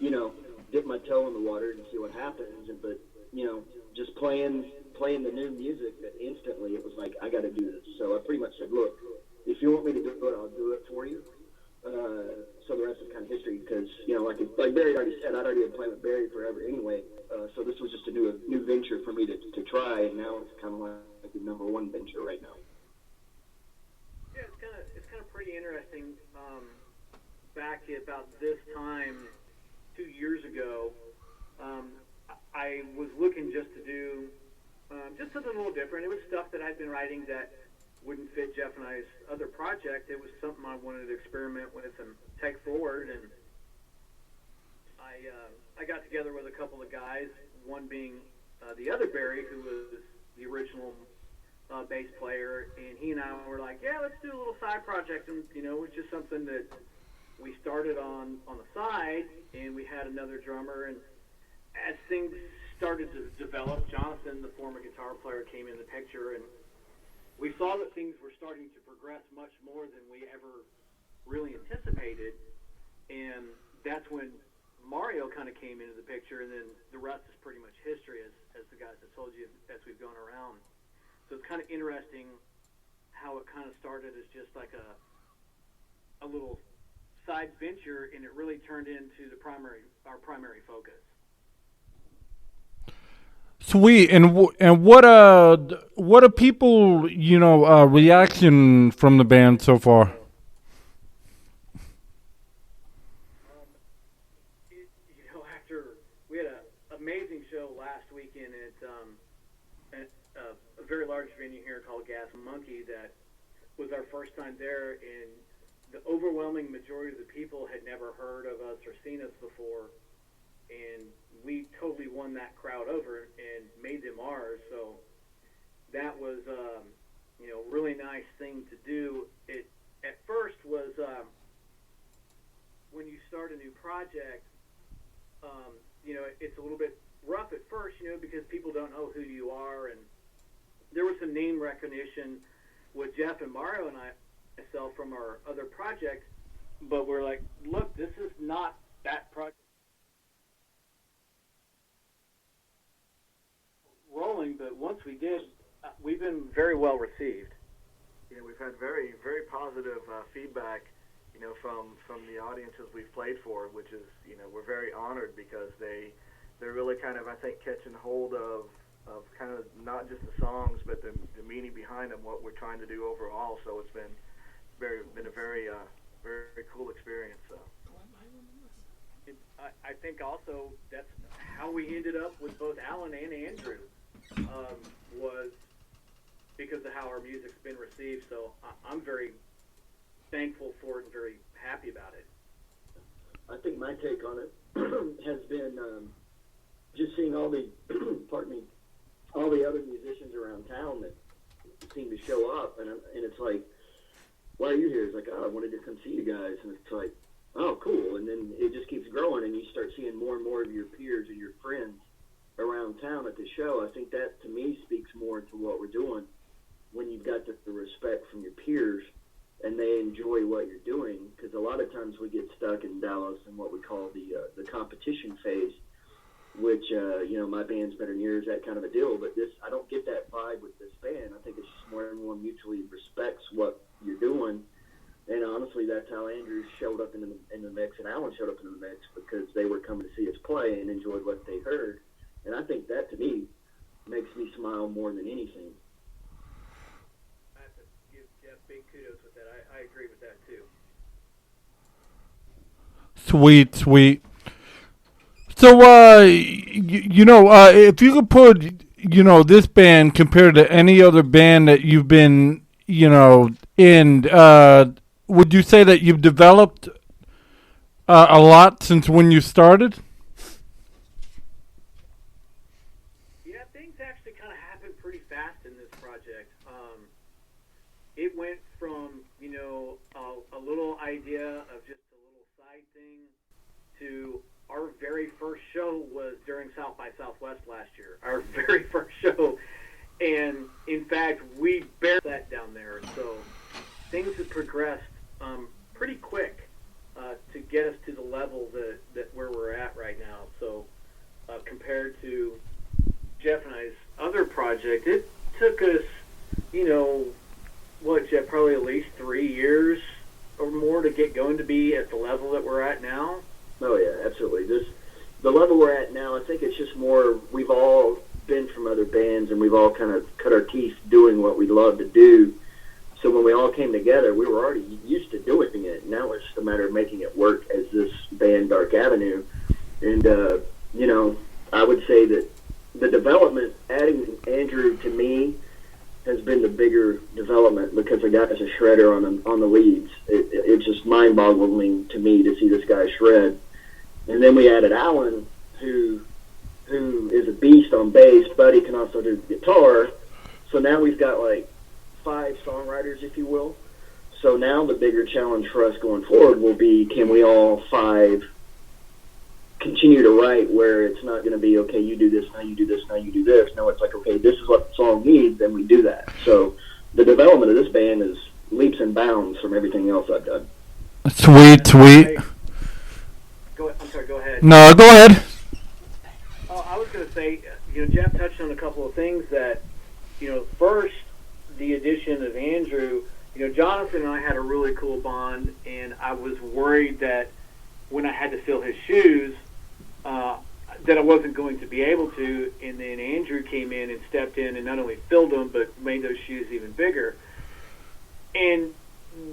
dip my toe in the water and see what happens. But just playing the new music, that instantly it was like, I got to do this. So I pretty much said, look, if you want me to do it, I'll do it for you. So the rest is kind of history because, like Barry already said, I'd already been playing with Barry forever anyway. So this was just a new venture for me to try, and now it's kind of like the number one venture right now. Yeah, it's kind of pretty interesting. Back about this time 2 years ago, I was looking just to do just something a little different. It was stuff that I'd been writing that wouldn't fit Jeff and I's other project. It was something I wanted to experiment with and take forward. And I got together with a couple of guys, one being the other Barry, who was the original bass player, and he and I were like, yeah, let's do a little side project. And, it was just something that we started on the side, and we had another drummer. And as things started to develop, Jonathan, the former guitar player, came in the picture, and we saw that things were starting to progress much more than we ever really anticipated. And that's when Mario kind of came into the picture, and then the rest is pretty much history, as the guys have told you as we've gone around. So it's kind of interesting how it kind of started as just like a little side venture, and it really turned into our primary focus. Sweet. And what are people reaction from the band so far? After we had an amazing show last weekend at a very large venue here called Gas Monkey, that was our first time there, and the overwhelming majority of the people had never heard of us or seen us before, and we totally won that crowd over and made them ours. So that was really nice thing to do. It at first was when you start a new project, it's a little bit rough at first, because people don't know who you are, and there was some name recognition with Jeff and Mario and myself from our other project, but we're like, look, this is not that project rolling. But once we did, we've been very well received. Yeah, we've had very, very positive feedback, from the audiences we've played for, which is, we're very honored, because they're really kind of, I think, catching hold of kind of not just the songs, but the meaning behind them, what we're trying to do overall. So it's been a very very cool experience. So. I think also that's how we ended up with both Alan and Andrew, was because of how our music's been received. So I'm very thankful for it and very happy about it. I think my take on it has been just seeing all the all the other musicians around town that seem to show up, and it's like, why are you here? It's like, oh, I wanted to come see you guys, and it's like, oh, cool. And then it just keeps growing, and you start seeing more and more of your peers and your friends around town at the show. I think that, to me, speaks more to what we're doing, when you've got the respect from your peers and they enjoy what you're doing. Because a lot of times we get stuck in Dallas in what we call the competition phase, which my band's better than yours, that kind of a deal. But I don't get that vibe with this band. I think it's just more everyone mutually respects what you're doing. And honestly, that's how Andrew showed up in the mix, and Alan showed up in the mix, because they were coming to see us play and enjoyed what they heard. And I think that, to me, makes me smile more than anything. I have to give Jeff big kudos with that. I agree with that too. Sweet. So, if you could put, this band compared to any other band that you've been, in, would you say that you've developed a lot since when you started? Yeah, things actually kind of happened pretty fast in this project. It went from, a little idea of just a little side thing to our very first show was during South by Southwest last year. Our very first show. And, in fact, we barely sat down there. So things have progressed pretty quick. to get us to the level that where we're at right now. So compared to Jeff and I's other project, it took us, Jeff, probably at least 3 years or more to get going to be at the level that we're at now. Oh yeah, absolutely. The level we're at now, I think it's just more, we've all been from other bands and we've all kind of cut our teeth doing what we love to do. So when we all came together, we were already used to doing it. Now it's just a matter of making it work as this band, Dark Avenue. And, I would say that the development, adding Andrew to me, has been the bigger development because the guy's a shredder on the leads. It's just mind-boggling to me to see this guy shred. And then we added Alan, who is a beast on bass, but he can also do guitar. So now we've got like 5 songwriters, if you will. So now the bigger challenge for us going forward will be, can we all 5 continue to write where it's not going to be, okay, you do this, now you do this, now you do this. No, it's like, okay, this is what the song needs, then we do that. So the development of this band is leaps and bounds from everything else I've done. Sweet. I'm sorry, go ahead. No, go ahead. Oh, I was going to say, Jeff touched on a couple of things that, first, the addition of Andrew, Jonathan and I had a really cool bond, and I was worried that when I had to fill his shoes, that I wasn't going to be able to, and then Andrew came in and stepped in and not only filled them, but made those shoes even bigger. And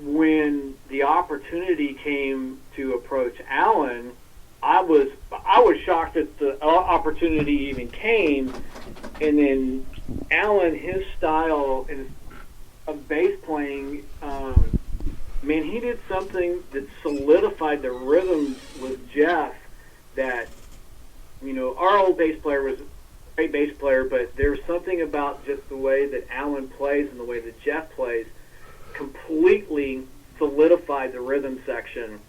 when the opportunity came to approach Alan, I was shocked that the opportunity even came. And then Alan, his style of bass playing, man, he did something that solidified the rhythms with Jeff. That, our old bass player was a great bass player, but there's something about just the way that Alan plays and the way that Jeff plays completely solidified the rhythm section.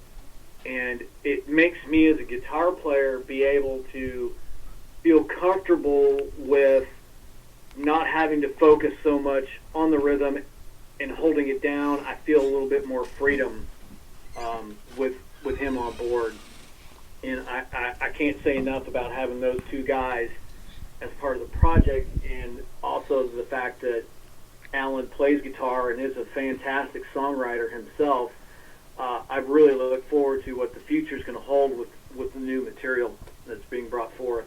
And it makes me as a guitar player be able to feel comfortable with not having to focus so much on the rhythm and holding it down. I feel a little bit more freedom with him on board. And I can't say enough about having those 2 guys as part of the project, and also the fact that Alan plays guitar and is a fantastic songwriter himself. I really look forward to what the future is going to hold with the new material that's being brought forth.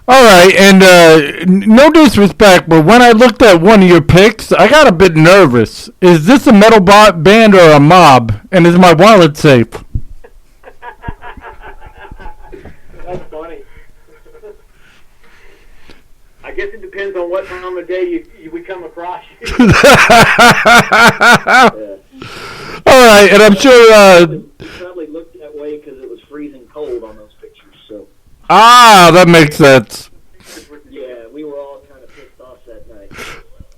All right, and no disrespect, but when I looked at one of your pics, I got a bit nervous. Is this a metal band or a mob? And is my wallet safe? That's funny. I guess it depends on what time of day we come across you. All right, and I'm sure... it probably looked that way because it was freezing cold on those pictures. So. That makes sense. Yeah, we were all kind of pissed off that night.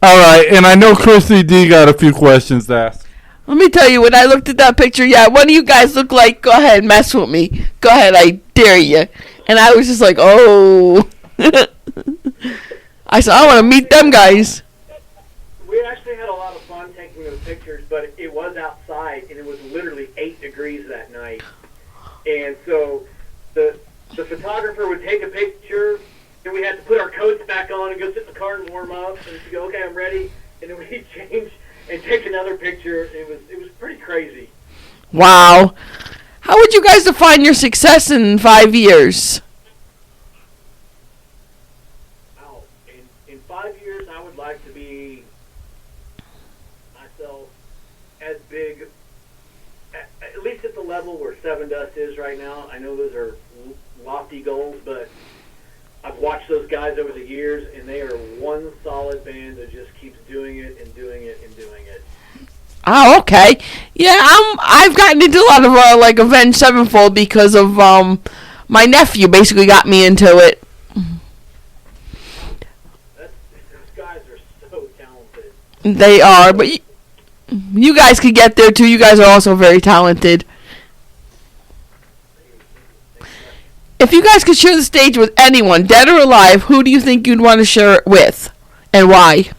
All right, and I know Chrissy D got a few questions to ask. Let me tell you, when I looked at that picture, one of you guys looked like, go ahead, mess with me. Go ahead, I dare you. And I was just like, oh. I said, I want to meet them guys. We actually had a lot of fun taking those pictures, but it was outside, and it was literally 8 degrees that night. And so the photographer would take a picture, and we had to put our coats back on and go sit in the car and warm up, and she'd go, okay, I'm ready. And then we'd change and take another picture. It was pretty crazy. Wow. How would you guys define your success in 5 years? Wow. In 5 years, I would like to be myself as big, at least at the level where Seven Dust is right now. I know those are lofty goals, but I've watched those guys over the years, and they are one solid band that just keeps doing it and doing it and doing it. Oh, okay. Yeah, I've gotten into a lot of like Avenged Sevenfold because of my nephew basically got me into it. Those guys are so talented. They are, but you guys could get there too. You guys are also very talented. If you guys could share the stage with anyone, dead or alive, who do you think you'd want to share it with, and why?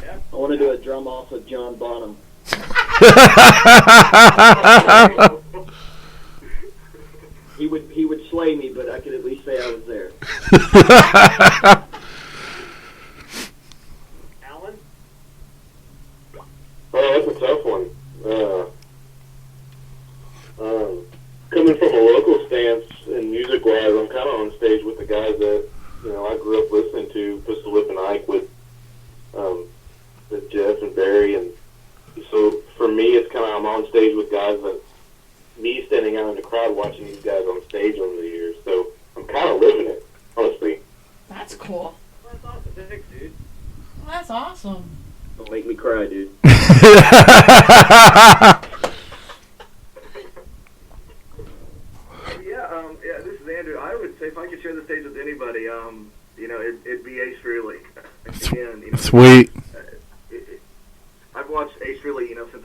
I want to do a drum off with John Bonham. He would slay me, but I could at least say I was there. Alan? Oh, that's a tough one. Coming from a local stance and music-wise, I'm kind of on stage with the guys that I grew up listening to, Pistol Whip and Ike with Jeff and Barry, and so for me, it's kind of I'm on stage with guys that me standing out in the crowd watching these guys on stage over the years. So I'm kind of living it, honestly. That's cool. That's awesome. Thanks, dude. Well, that's awesome. Don't make me cry, dude. Yeah, this is Andrew. I would say if I could share the stage with anybody, it'd be Ace Frehley. Again, Sweet. I've watched Ace Frehley, since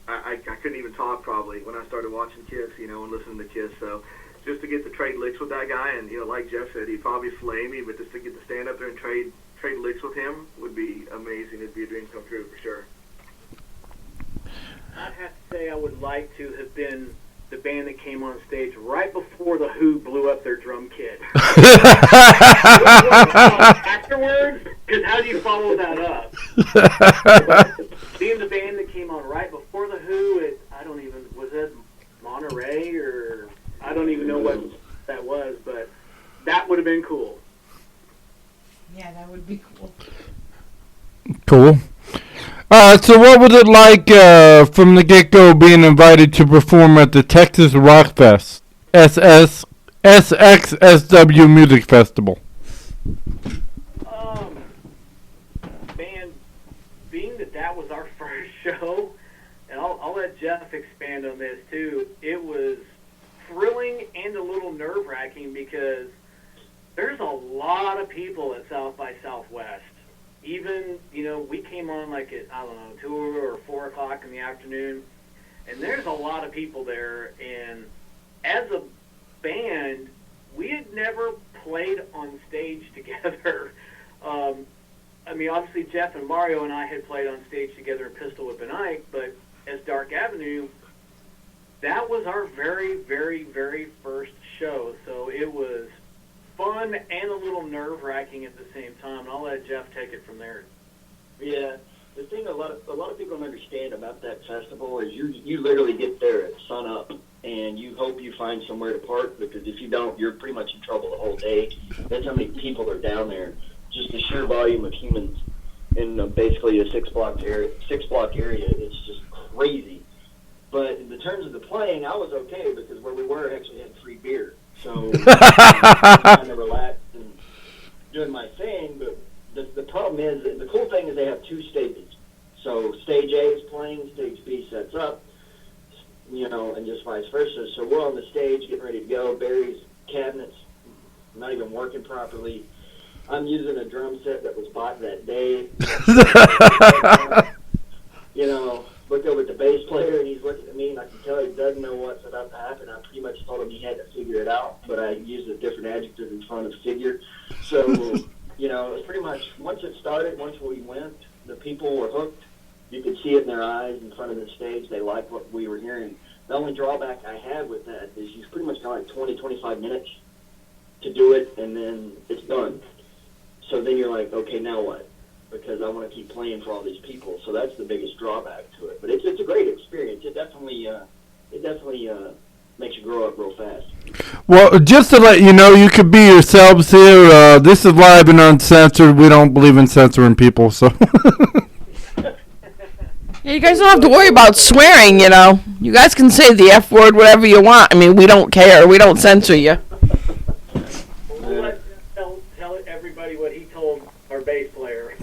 I couldn't even talk probably when I started watching Kiss, and listening to Kiss. So just to get to trade licks with that guy, and like Jeff said, he'd probably flame me, but just to get to stand up there and trade licks with him would be amazing. It'd be a dream come true for sure. I'd have to say I would like to have been the band that came on stage right before the Who blew up their drum kit. Afterwards, because how do you follow that up? Being the band that came on right before the Who, was it Monterey or I don't even know what that was, but that would have been cool. Yeah, that would be cool. Cool. So what was it like from the get-go being invited to perform at the Texas Rock Fest, SXSW Music Festival? Man, being that was our first show, and I'll let Jeff expand on this too, it was thrilling and a little nerve-wracking because there's a lot of people at South by Southwest. Even, we came on like at, 2 or 4 o'clock in the afternoon, and there's a lot of people there, and as a band, we had never played on stage together. Obviously Jeff and Mario and I had played on stage together in Pistol Whip and Ike, but as Dark Avenue, that was our very, very, very first show, so it was fun and a little nerve-wracking at the same time. And I'll let Jeff take it from there. Yeah, the thing a lot of people don't understand about that festival is you literally get there at sun up and you hope you find somewhere to park, because if you don't, you're pretty much in trouble the whole day. That's how many people are down there. Just the sheer volume of humans in basically a six block area. It's just crazy. But in the terms of the playing, I was okay because where we were actually had free beer. So kind of relaxed and doing my thing, but the problem is, the cool thing is they have 2 stages. So stage A is playing, stage B sets up, and just vice versa. So we're on the stage getting ready to go. Barry's cabinets not even working properly. I'm using a drum set that was bought that day. Look over at the bass player, and he's looking at me, and I can tell he doesn't know what's about to happen. I pretty much told him he had to figure it out, but I used a different adjective in front of figure. So, it was pretty much, once it started, once we went, the people were hooked. You could see it in their eyes in front of the stage. They liked what we were hearing. The only drawback I had with that is you pretty much got like 20, 25 minutes to do it, and then it's done. So then you're like, okay, now what? Because I want to keep playing for all these people. So that's the biggest drawback to it. But it's a great experience. It definitely makes you grow up real fast. Well, just to let you know, you could be yourselves here. This is live and uncensored. We don't believe in censoring people, so. Yeah, you guys don't have to worry about swearing, You guys can say the F word, whatever you want. We don't care. We don't censor you. We'll let tell everybody what he told our bass player.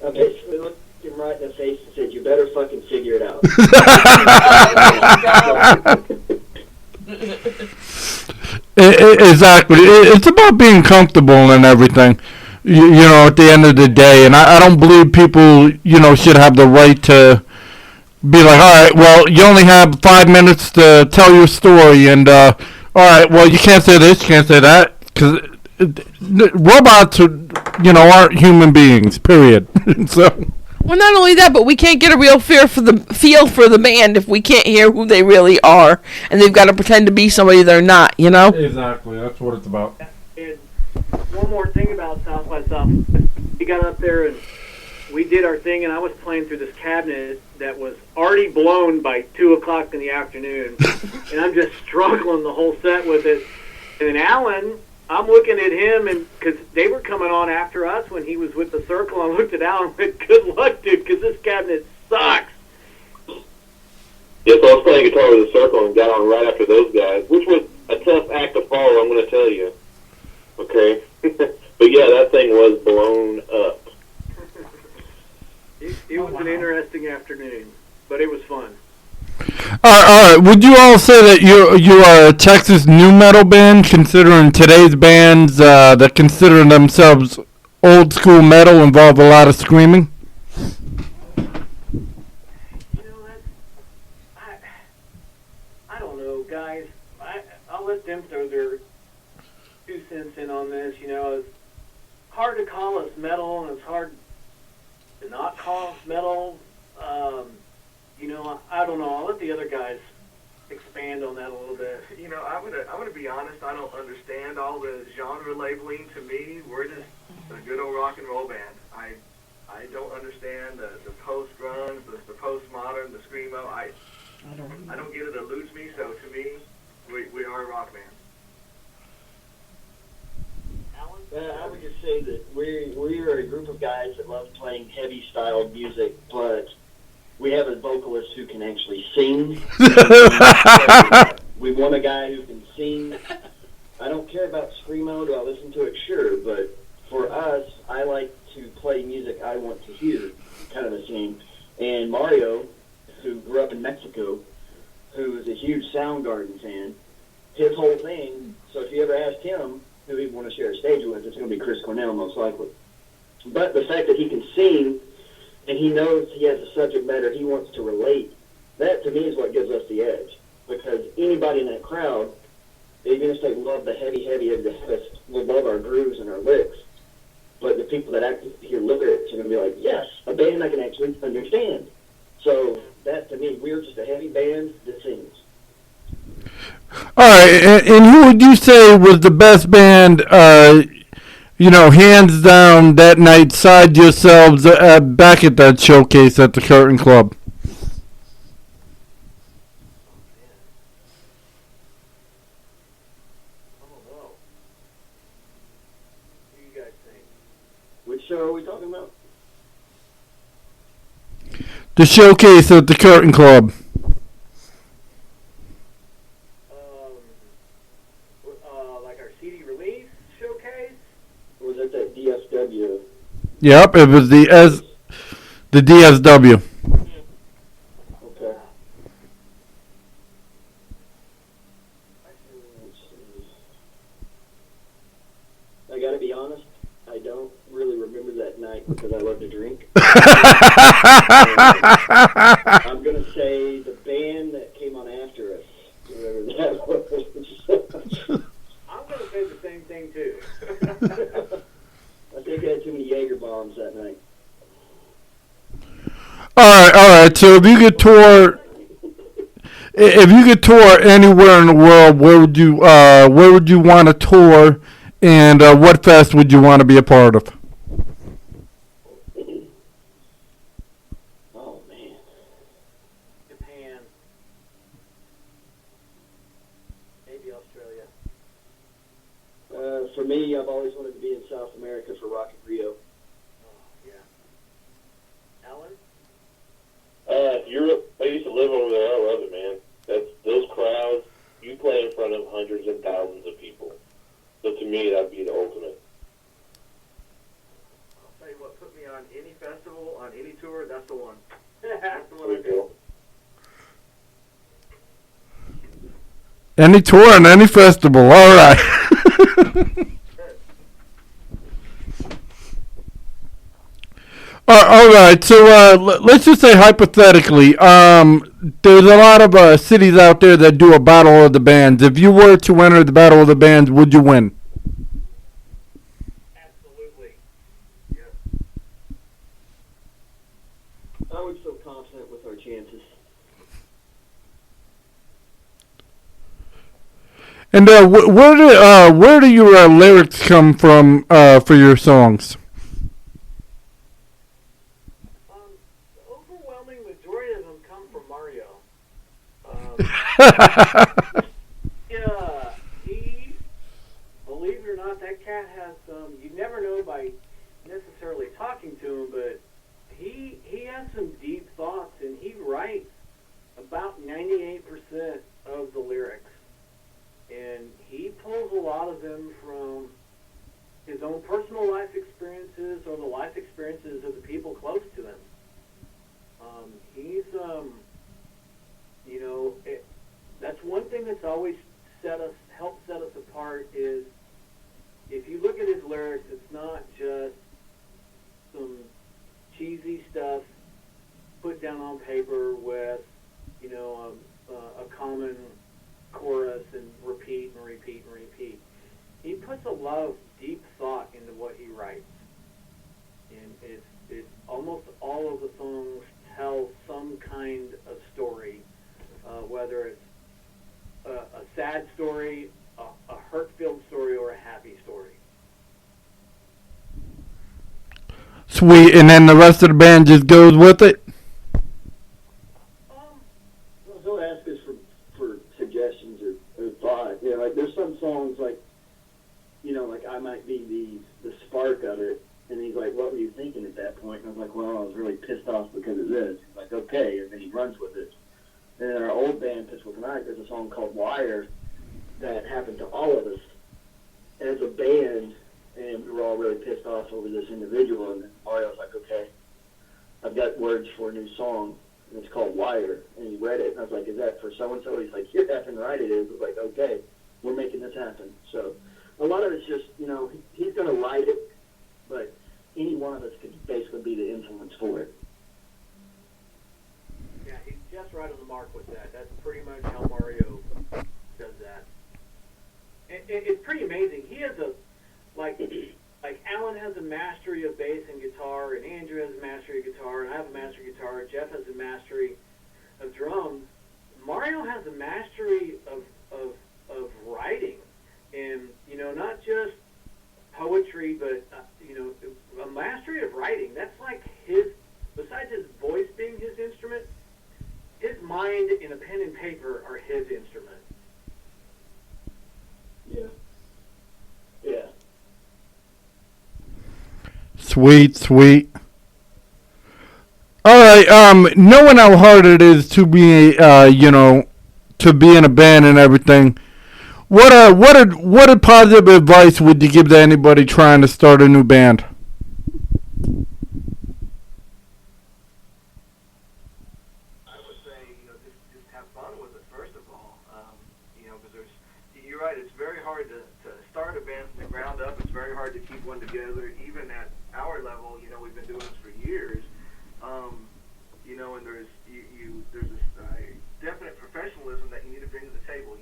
I basically looked him right in the face and said, "You better fucking figure it out." Exactly. It's about being comfortable and everything, at the end of the day. And I don't believe people, should have the right to be like, all right, well, you only have 5 minutes to tell your story. And, all right, well, you can't say this, you can't say that. Because robots, aren't human beings, period. So. Well, not only that, but we can't get a real feel for the band if we can't hear who they really are, and they've got to pretend to be somebody they're not. You know? Exactly. That's what it's about. And one more thing about South by South. We got up there and we did our thing, and I was playing through this cabinet that was already blown by 2 o'clock in the afternoon, and I'm just struggling the whole set with it. And then Alan, I'm looking at him, and because they were coming on after us when he was with the Circle, I looked at Alan and went, "Good luck, dude, because this cabinet sucks." Yeah, so I was playing guitar with the Circle and got on right after those guys, which was a tough act to follow, I'm going to tell you. Okay? But yeah, that thing was blown up. It was an interesting afternoon, but it was fun. All right. Would you all say that you are a Texas nu metal band, considering today's bands that consider themselves old school metal involve a lot of screaming? You know, I don't know, guys. I'll let them throw their 2 cents in on this. You know, it's hard to call us metal, and it's hard to not call us metal. You know, I don't know. I'll let the other guys expand on that a little bit. You know, I'm gonna be honest. I don't understand all the genre labeling. To me, we're just a good old rock and roll band. I don't understand the post grunge, the postmodern, the screamo. I don't get it. It eludes me. So to me, we are a rock band. I would just say that we are a group of guys that love playing heavy styled music, but we have a vocalist who can actually sing. We want a guy who can sing. I don't care about screamo. Do I listen to it? Sure, but for us, I like to play music I want to hear, kind of the same. And Mario, who grew up in Mexico, who is a huge Soundgarden fan, his whole thing. So if you ever asked him who he'd want to share a stage with, it's going to be Chris Cornell, most likely. But the fact that he can sing and he knows he has a subject matter he wants to relate, that to me is what gives us the edge. Because anybody in that crowd, even if they love the heavy of the fest, will love our grooves and our licks. But the people that actually hear lyrics are going to be like, yes, a band I can actually understand. So that to me, we're just a heavy band that sings. All right, and who would you say was the best band, hands down that night, side yourselves back at that showcase at the Curtain Club? Which show are we talking about? The showcase at the Curtain Club. Like our CD release showcase? Or was it that DSW? Yep, it was the DSW. Okay. I gotta be honest, I don't really remember that night because I love to drink. I'm gonna say the band that came on after us, whoever that was. I'm going to say the same thing, too. I think I had too many Jaeger bombs that night. All right. So if you could tour anywhere in the world, where would you want to tour, and what fest would you want to be a part of? Oh man, Japan. Maybe Australia. for me, I've always wanted to be in South America for Rock in Rio. Oh, yeah. Alan? Europe. I used to live over there. I love it, man. Those crowds. You play in front of hundreds and thousands of people. So to me, that'd be the ultimate. I'll tell you what, put me on any festival, on any tour, that's the one. That's the one There I you do. go. Any tour and any festival. All right. All right. So let's just say hypothetically, there's a lot of cities out there that do a battle of the bands. If you were to enter the battle of the bands, would you win? Absolutely. Yeah. And where do your lyrics come from for your songs? The overwhelming majority of them come from Mario. Yeah, he, believe it or not, that cat has some. You never know by necessarily talking to him, but he has some deep thoughts, and he writes about 98% of the lyrics. And he pulls a lot of them from his own personal life experiences or the life experiences of the people close to him. He's, that's one thing that's always helped set us apart is if you look at his lyrics, it's not just some cheesy stuff put down on paper with, a common chorus and repeat and repeat and repeat. He puts a lot of deep thought into what he writes, and it's almost all of the songs tell some kind of story, whether it's a sad story, a hurt-filled story, or a happy story. Sweet, and then the rest of the band just goes with it? He'll ask us for suggestions or thought. Like there's some songs like I might be the spark of it, and he's like, "What were you thinking at that point?" And I was like, "Well, I was really pissed off because of this." He's like, "Okay," and then he runs with it. And in our old band, Pittsburgh Tonight, there's a song called "Wire" that happened to all of us as a band, and we were all really pissed off over this individual. And then Mario was like, "Okay, I've got words for a new song, and it's called Wire." And he read it, and I was like, "Is that for so-and-so?" He's like, "You're effing right it is." I was like, "Okay, we're making this happen." So a lot of it's just, he's going to write it, but any one of us could basically be the influence for it. Yeah, he's just right on the mark with that. That's pretty much how Mario does that. It's pretty amazing. He has like Alan has a mastery of bass and guitar, and Andrew has a mastery of guitar, and I have a mastery of guitar, Jeff has a mastery of drums. Mario has a mastery of writing, and not just poetry, but a mastery of writing. That's like besides his voice being his instrument, his mind and a pen and paper are his instrument. Yeah. Sweet. All right. Knowing how hard it is to be, to be in a band and everything, what positive advice would you give to anybody trying to start a new band? I would say, just have fun with it, first of all. Because you're right, it's very hard to start a band from the ground up. It's very hard to keep one together, even at our level. We've been doing this for years. And there's this definite professionalism that you need to bring to the table.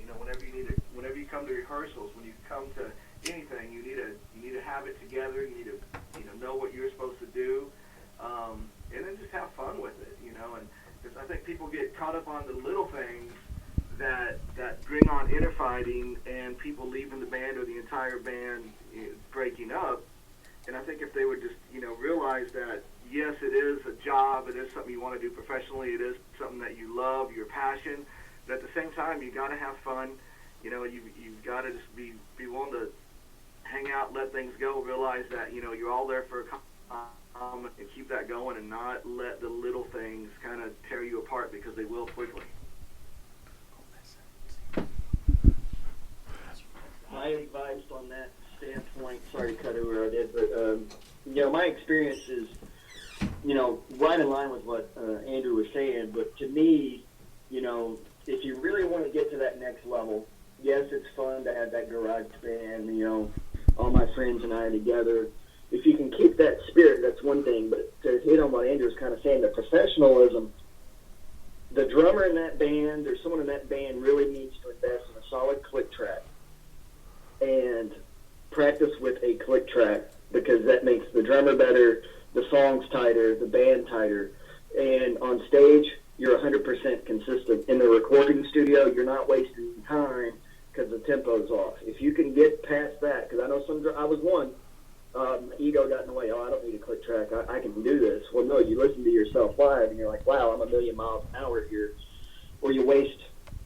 Whenever you come to rehearsals, when you come to anything, you need to have it together. You need to know what you're supposed to do, and then just have fun with it. And because I think people get caught up on the little things that bring on infighting and people leaving the band or the entire band breaking up. And I think if they would just realize that yes, it is a job, it is something you want to do professionally, it is something that you love, your passion. But at the same time, you got to have fun. You've got to just be willing to hang out, let things go, realize that you're all there for a and keep that going, and not let the little things kind of tear you apart, because they will quickly. My advice on that standpoint, sorry to cut over I did, but my experience is, right in line with what Andrew was saying. But to me, if you really want to get to that next level, yes, it's fun to have that garage band, all my friends and I together. If you can keep that spirit, that's one thing. But to hit on what Andrew was kind of saying, the professionalism, the drummer in that band or someone in that band really needs to invest in a solid click track and practice with a click track, because that makes the drummer better, the songs tighter, the band tighter. And on stage, you're 100% consistent. In the recording studio, you're not wasting time because the tempo's off. If you can get past that, because I know I was one. Ego got in the way. Oh, I don't need a click track. I can do this. Well, no, you listen to yourself live, and you're like, wow, I'm a million miles an hour here. Or you waste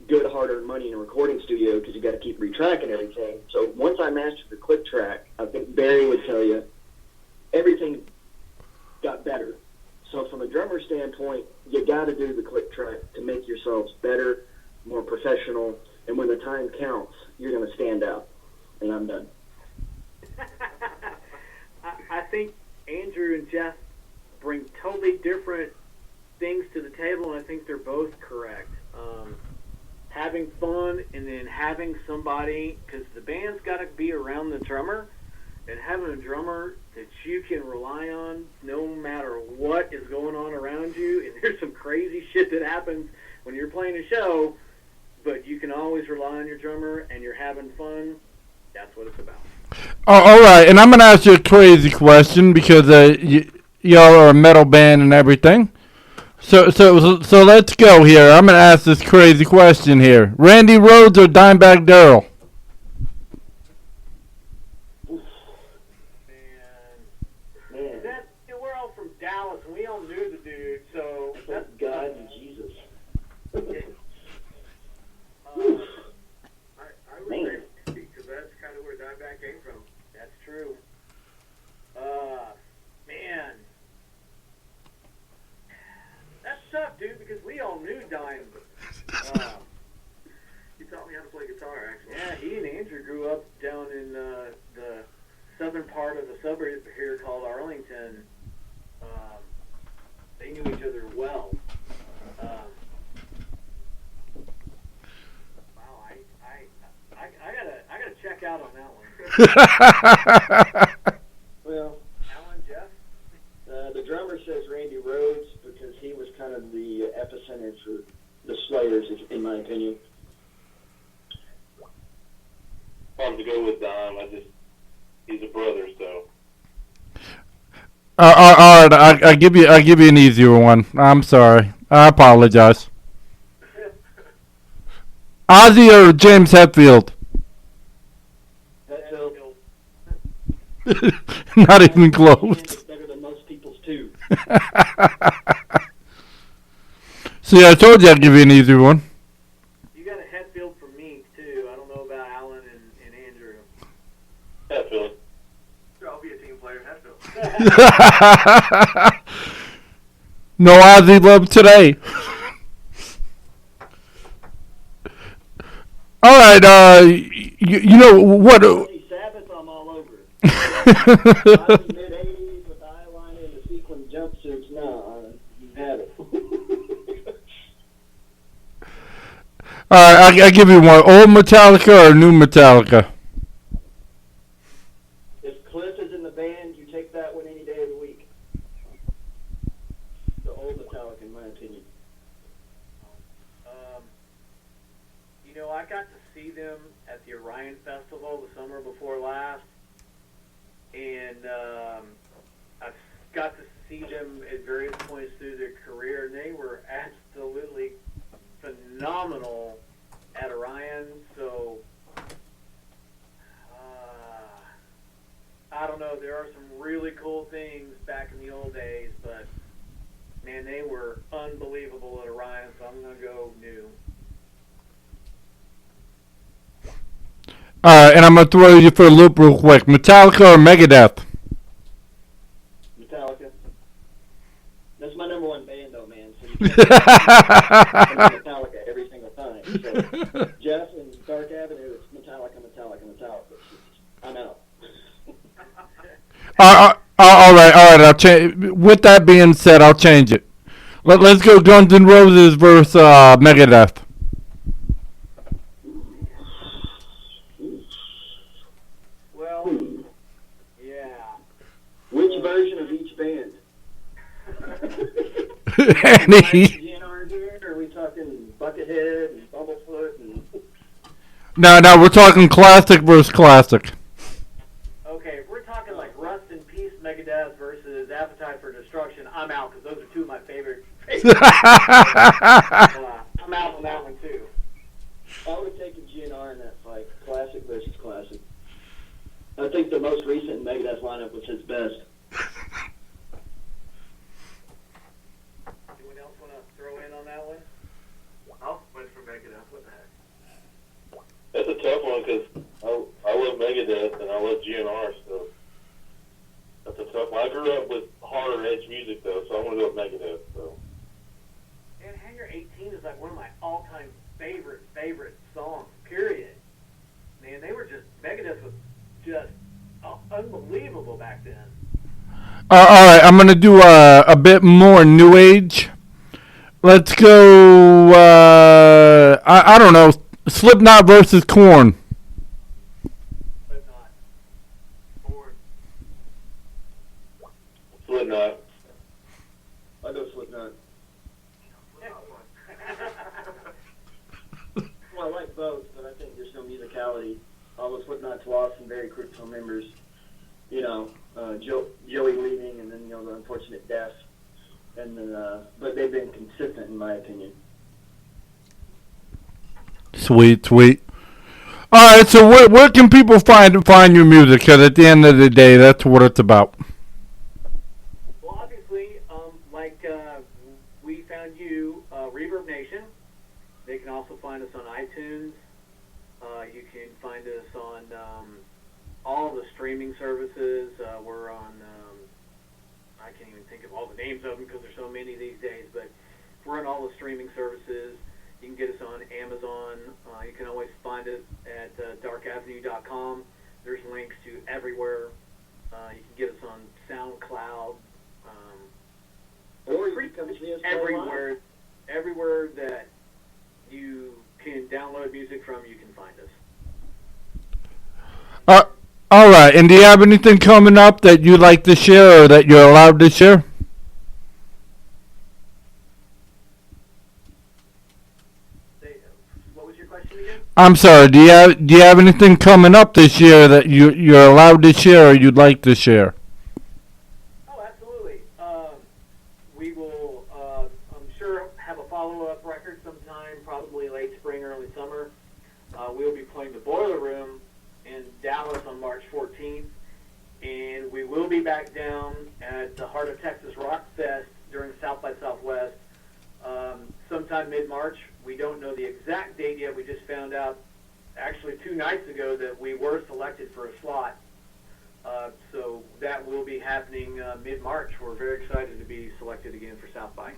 good, hard-earned money in a recording studio because you got to keep retracking everything. So once I mastered the click track, I think Barry would tell you, everything got better. So from a drummer standpoint, you got to do the click track to make yourselves better, more professional, and when the time counts, you're going to stand out. And I'm done. I think Andrew and Jeff bring totally different things to the table, and I think they're both correct. Having fun and then having somebody, because the band's got to be around the drummer, and having a drummer that you can rely on no matter what is going on around you, and there's some crazy shit that happens when you're playing a show, but you can always rely on your drummer and you're having fun. That's what it's about. Oh, all right, and I'm gonna ask you a crazy question because y'all are a metal band and everything. So let's go here. I'm gonna ask this crazy question here: Randy Rhoads or Dimebag Darrell? Man, we're all from Dallas and we all knew the dude, so That's God and Jesus. I would say because that's kind of where Dimebag came from. That's true. Man. That's tough, dude, because we all knew Dime. He taught me how to play guitar, actually. Yeah, he and Andrew grew up down in the southern part of the suburb here called Arlington. They knew each other well. Wow, I gotta check out on that one. Well, Alan, Jeff? the drummer says Randy Rhoads because he was kind of the epicenter for the Slayers, in my opinion. Hard to go with Dom. He's a brother, so. All right, I give you an easier one. I'm sorry. I apologize. Ozzy or James Hetfield? Not even close. Better than most people's too. See, I told you I'd give you an easier one. You got a Hetfield from me, too. I don't know about Alan and Andrew. Hetfield. Sure, I'll be a team player. Hatfield. No Ozzy love today. All right, you know what? Sabbath, I'm all over it. Mid-80s with the eyeliner and the sequin jumpsuits. No, you have it. All right, I give you one. Old Metallica or new Metallica? If Cliff is in the band, you take that one any day of the week. The old Metallica, in my opinion. I got to see them at the Orion Festival the summer before last, and I've got to see them at various points through their career, and they were absolutely phenomenal at Orion. So I don't know. There are some really cool things back in the old days, but man, they were unbelievable at Orion. So I'm gonna go new. All right, and I'm gonna throw you for a loop real quick. Metallica or Megadeth? Metallica. That's my number one band, though, man. So you can't Metallica every single time. So Jeff and Dark Avenue, it's Metallica. I'm out. All right. I'll change. With that being said, I'll change it. Let's go Guns N' Roses versus Megadeth. Well, yeah. Which version of each band? Any. GNR here, or are we talking Buckethead and Bumblefoot? And No, we're talking classic versus classic. Okay, if we're talking like Rust in Peace, Megadeth versus Appetite for Destruction, I'm out because those are two of my favorite. I'm out on that one too. I would take a GNR in that fight. Classic versus classic. I think the most recent Megadeth lineup was his best. Anyone else want to throw in on that one? I'll went for Megadeth. What the heck? That's a tough one because I love Megadeth and I love GNR, so that's a tough one. I grew up with harder edge music though, so I'm gonna go with Megadeth. So. And Hangar 18 is like one of my all-time favorite songs. Period. Man, they were just Megadeth was just unbelievable back then. All right, I'm gonna do a bit more new age. Let's go. I don't know. Slipknot versus Korn. Slipknot. Ford. Slipknot. I go Slipknot. Well, I like both, but I think there's no musicality. Although Slipknot's lost some very crucial members. You know, Joey leaving, and then the unfortunate death. And then, but they've been consistent in my opinion. Sweet. All right, so where can people find your music? Because at the end of the day, that's what it's about. Well, obviously, like we found you, Reverb Nation. They can also find us on iTunes. You can find us on all the streaming services. We're on, I can't even think of all the names of them because there's so many these days, but we're on all the streaming services. You can get us on Amazon. You can always find us at darkavenue.com. There's links to everywhere. You can get us on SoundCloud. Or you can come see us Everywhere that you can download music from, you can find us. All right, and do you have anything coming up that you'd like to share or that you're allowed to share? What was your question again? I'm sorry. Do you have anything coming up this year that you're allowed to share or you'd like to share? Oh, absolutely. We will, I'm sure, have a follow-up record sometime, probably late spring, early summer. We'll be playing the Boiler Room in Dallas on March 14th, and we will be back down at the Heart of Texas Rock Fest during South by Southwest sometime mid-March. We don't know the exact date yet. We just found out actually 2 nights ago that we were selected for a slot. So that will be happening mid-March. We're very excited to be selected again for South by.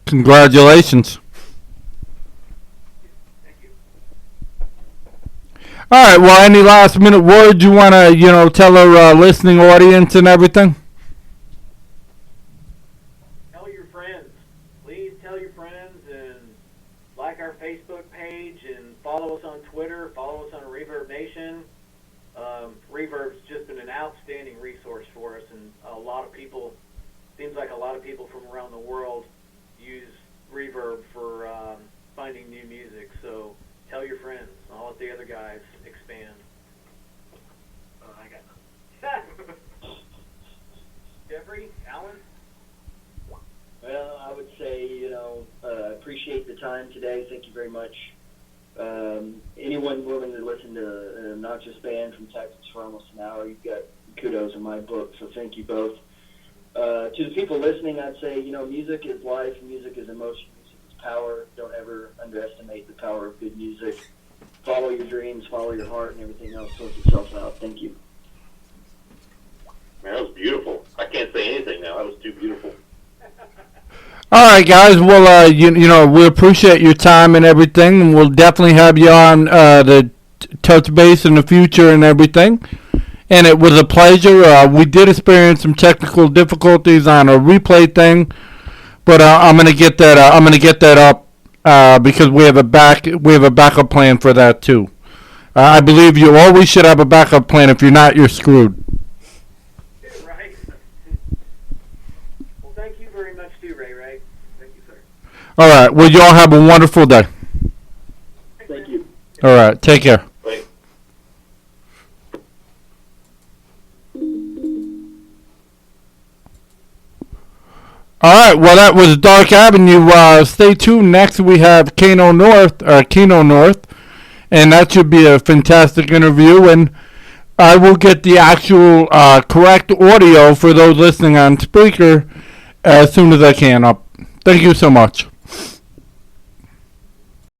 Congratulations. Thank you. All right. Well, any last minute words you want to tell our listening audience and everything? Tell your friends. Please tell your friends and like our Facebook page and follow us on Twitter. Follow us on Reverb Nation. Reverb's just been an outstanding resource for us, and seems like a lot of people from around the world use Reverb for finding new music. So tell your friends. I'll let the other guys expand. I got nothing. Jeffrey, Alan? Well, I would say, appreciate the time today. Thank you very much. Anyone willing to listen to an obnoxious band from Texas for almost an hour, you've got kudos in my book, so thank you both. To the people listening, I'd say, music is life, music is emotion, music is power. Don't ever underestimate the power of good music. Follow your dreams, follow your heart, and everything else sorts itself out. Thank you. Man, that was beautiful. I can't say anything now. That was too beautiful. All right, guys. Well, we appreciate your time and everything, and we'll definitely have you on the touch base in the future and everything. And it was a pleasure. We did experience some technical difficulties on a replay thing, but I'm gonna get that. I'm gonna get that up because we have a backup plan for that too. I believe you always should have a backup plan. If you're not, you're screwed. Right. Well, thank you very much, too, Ray. Thank you, sir. All right. Well, you all have a wonderful day. Thank you. All right. Take care. Like, All right. Well, that was Dark Avenue. Stay tuned. Next, we have Keno North, and that should be a fantastic interview. And I will get the actual correct audio for those listening on Spreaker as soon as I can up. Thank you so much.